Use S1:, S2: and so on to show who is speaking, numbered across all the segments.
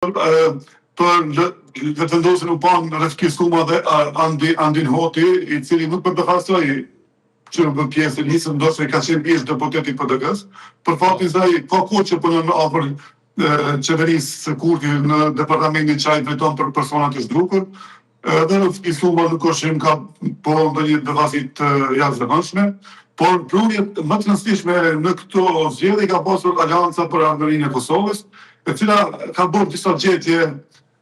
S1: për vetëvendosin u pan Refki Skuma dhe Andin Hoti, i cili nuk përbefasoj që në pjesë e lisën, ndoshta i ka qenë pjesë deputeti PDK-s, për faktin se ai ka kohë që punon afër qeverisë së Kurti në departamentin që ai drejton për personat e zgjuar, dhe Refki Skuma nuk është që ka po ndonjë befasi të jashtëzakonshme, por prurjet më të rëndësishme në këto zgjedhje ka pasur Aleanca për Anërinë e Kosovës, e cila ka bërë disa gjetje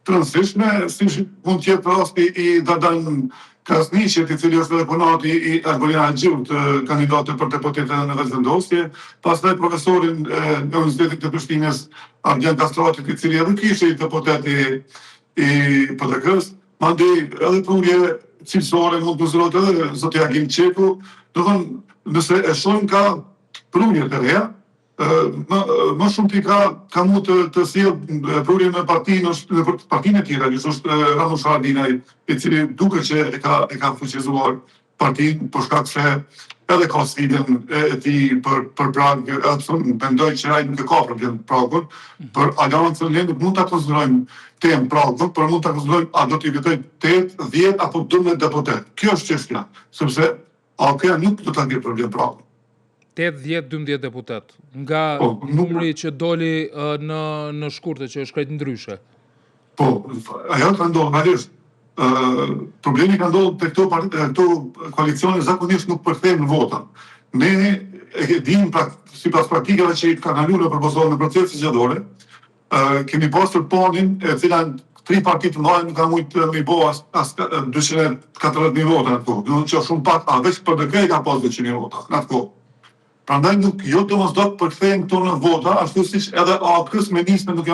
S1: të rëndësishme, siç mund të jetë rasti i Dardan Krasniqit, i cili është edhe punati i Arborina Xhiut, kandidatë për deputetin në Vetëvendosje, pastaj profesorin e Universitetit të Prishtinës, Argjen Kastratit, i cili edhe kishte deputeti i PDK-s, mandej edhe prurje cilësore mund të zërohet edhe zoti Agim Qeku, do thonë, nëse e shohim ka prurje të reja, më shumë ti ka mund të sjellë prurje në partinë e tjera, që është Ramush Haradinaj, i cili duket që e ka fuqizuar partinë, për shkak se edhe ka sfidën e tij për Prag, mendoj që ai nuk e ka problem Pragun, për Aleancën ne nuk mund ta konsiderojmë temë Pragun, por mund ta konsiderojmë a do t'i fitojë 8, 10 apo 12 deputet. Kjo është çështja, sepse AKP nuk do ta ketë problem Pragun.
S2: 8, 10, 12 deputet, nga numri që doli në shkurtë, që është krejt ndryshe.
S1: Po, ajo ka ndodhur realisht. Problemi ka ndodhur te këto koalicione zakonisht nuk përkthehen në vota. Ne e dimë sipas praktikave që i ka kaluar për Kosovën në procesin zgjedhor, kemi pasur ponin e cila 3 parti të mëdha nuk kanë mujtë me bo as 240.000 vota në atë kohë. Do të thotë që shumë pak, veç PDK ka pas 200.000 vota në atë kohë. Prandaj nuk domosdoshmë përkthehen këto në vota, ashtu siç edhe AKP-s me nisme nuk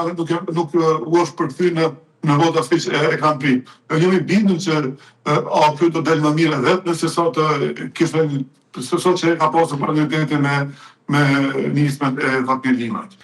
S1: u është përkthyer në vota siç e kanë prit. Ne jemi bindur që AKP do dalë më mirë vetë nëse sot kishte që ka pasur për një me nismen e Fatmir Limrajt.